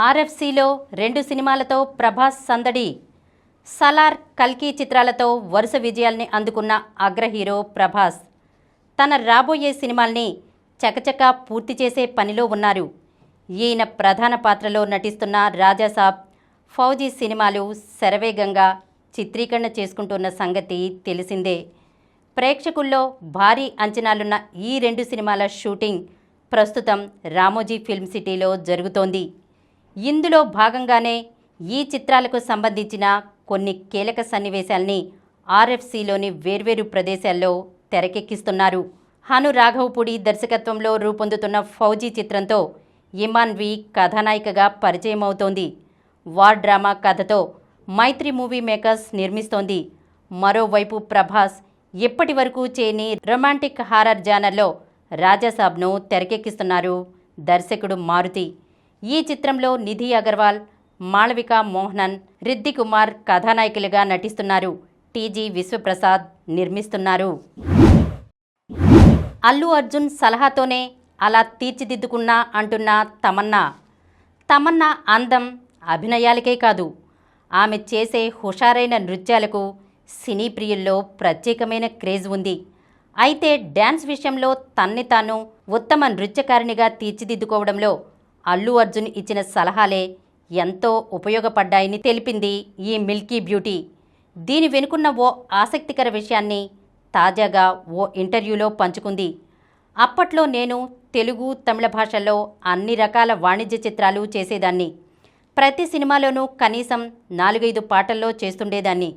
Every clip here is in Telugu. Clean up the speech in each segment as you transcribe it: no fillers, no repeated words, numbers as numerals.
ఆర్ఎఫ్సీలో 2 సినిమాలతో ప్రభాస్ సందడి. సలార్, కల్కి చిత్రాలతో వరుస విజయాల్ని అందుకున్న అగ్ర హీరో ప్రభాస్ తన రాబోయే సినిమాల్ని చకచకా పూర్తి చేసే పనిలో ఉన్నారు. ఈయన ప్రధాన పాత్రలో నటిస్తున్న రాజాసాబ్, ఫౌజీ సినిమాలు శరవేగంగా చిత్రీకరణ చేసుకుంటున్న సంగతి తెలిసిందే. ప్రేక్షకుల్లో భారీ అంచనాలున్న ఈ 2 సినిమాల షూటింగ్ ప్రస్తుతం రామోజీ ఫిల్మ్ సిటీలో జరుగుతోంది. ఇందులో భాగంగానే ఈ చిత్రాలకు సంబంధించిన కొన్ని కీలక సన్నివేశాల్ని ఆర్ఎఫ్సీలోని వేర్వేరు ప్రదేశాల్లో తెరకెక్కిస్తున్నారు. హను రాఘవపూడి దర్శకత్వంలో రూపొందుతున్న ఫౌజీ చిత్రంతో ఇమాన్వి కథానాయికగా పరిచయం అవుతోంది. వార్ డ్రామా కథతో మైత్రి మూవీ మేకర్స్ నిర్మిస్తోంది. మరోవైపు ప్రభాస్ ఇప్పటి వరకు చేయని రొమాంటిక్ హారర్ జానర్లో రాజాసాబ్ను తెరకెక్కిస్తున్నారు దర్శకుడు మారుతి. ఈ చిత్రంలో నిధి అగర్వాల్, మాళవిక మోహనన్, రిద్ది కుమార్ కథానాయకులుగా నటిస్తున్నారు. టీజీ విశ్వప్రసాద్ నిర్మిస్తున్నారు. అల్లు అర్జున్ సలహాతోనే అలా తీర్చిదిద్దుకున్నా అంటున్న తమన్నా అందం అభినయాలకే కాదు, ఆమె చేసే హుషారైన నృత్యాలకు సినీ ప్రియుల్లో ప్రత్యేకమైన క్రేజ్ ఉంది. అయితే డ్యాన్స్ విషయంలో తన్ని తాను ఉత్తమ నృత్యకారిణిగా తీర్చిదిద్దుకోవడంలో అల్లు అర్జున్ ఇచ్చిన సలహాలే ఎంతో ఉపయోగపడ్డాయని తెలిపింది ఈ మిల్కీ బ్యూటీ. దీని వెనుకున్న ఓ ఆసక్తికర విషయాన్ని తాజాగా ఓ ఇంటర్వ్యూలో పంచుకుంది. అప్పట్లో నేను తెలుగు, తమిళ భాషల్లో అన్ని రకాల వాణిజ్య చిత్రాలు చేసేదాన్ని. ప్రతి సినిమాలోనూ కనీసం 4-5 పాటల్లో చేస్తుండేదాన్ని.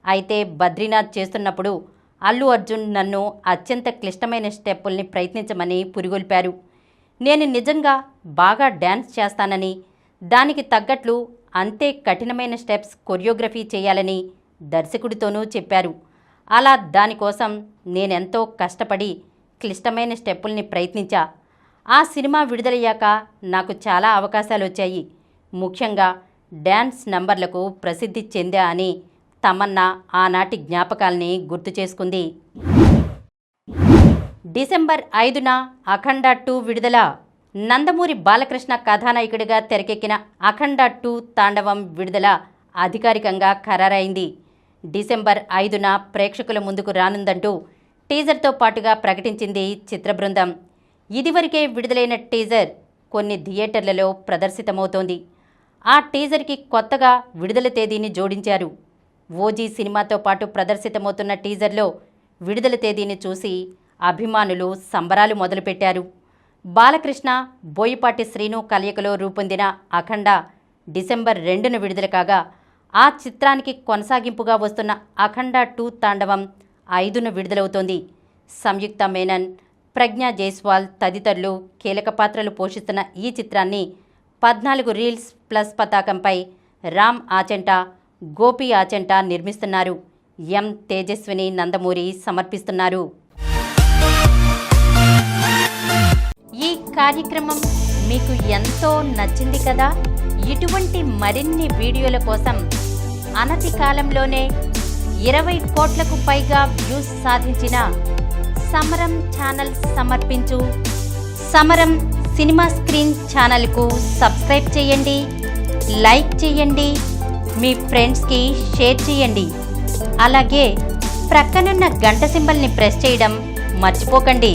అయితే బద్రీనాథ్ చేస్తున్నప్పుడు అల్లు అర్జున్ నన్ను అత్యంత క్లిష్టమైన స్టెప్పుల్ని ప్రయత్నించమని పురిగొల్పారు. నేను నిజంగా బాగా డ్యాన్స్ చేస్తానని, దానికి తగ్గట్లు అంతే కఠినమైన స్టెప్స్ కొరియోగ్రఫీ చేయాలని దర్శకుడితోనూ చెప్పారు. అలా దానికోసం నేనెంతో కష్టపడి క్లిష్టమైన స్టెప్పుల్ని ప్రయత్నించా. ఆ సినిమా విడుదలయ్యాక నాకు చాలా అవకాశాలు వచ్చాయి. ముఖ్యంగా డ్యాన్స్ నంబర్లకు ప్రసిద్ధి చెందా అని తమన్నా ఆనాటి జ్ఞాపకాల్ని గుర్తు చేసుకుంది. డిసెంబర్ 5న అఖండ 2 విడుదల. నందమూరి బాలకృష్ణ కథానాయకుడిగా తెరకెక్కిన అఖండ 2 తాండవం విడుదల అధికారికంగా ఖరారైంది. డిసెంబర్ 5న ప్రేక్షకుల ముందుకు రానుందంటూ టీజర్తో పాటుగా ప్రకటించింది చిత్ర బృందం. ఇదివరకే విడుదలైన టీజర్ కొన్ని థియేటర్లలో ప్రదర్శితమవుతోంది. ఆ టీజర్కి కొత్తగా విడుదల తేదీని జోడించారు. ఓజీ సినిమాతో పాటు ప్రదర్శితమవుతున్న టీజర్లో విడుదల తేదీని చూసి అభిమానులు సంబరాలు మొదలుపెట్టారు. బాలకృష్ణ, బోయపాటి శ్రీను కలయికలో రూపొందిన అఖండ డిసెంబర్ 2న విడుదల కాగా, ఆ చిత్రానికి కొనసాగింపుగా వస్తున్న అఖండ 2 తాండవం 5న విడుదలవుతోంది. సంయుక్త మేనన్, ప్రజ్ఞా జైస్వాల్ తదితరులు కీలక పాత్రలు పోషిస్తున్న ఈ చిత్రాన్ని 14 రీల్స్ ప్లస్ పతాకంపై రామ్ ఆచంట, గోపి ఆచంట నిర్మిస్తున్నారు. ఎం తేజస్విని నందమూరి సమర్పిస్తున్నారు. ఈ కార్యక్రమం మీకు ఎంతో నచ్చింది కదా. ఇటువంటి మరిన్ని వీడియోల కోసం అనతి కాలంలోనే 20 కోట్లకు పైగా వ్యూస్ సాధించిన సమరం ఛానల్ సమర్పించు సమరం సినిమా స్క్రీన్ ఛానల్కు సబ్స్క్రైబ్ చేయండి, లైక్ చేయండి, మీ ఫ్రెండ్స్కి షేర్ చేయండి. అలాగే ప్రక్కనున్న గంట సింబల్ని ప్రెస్ చేయడం మర్చిపోకండి.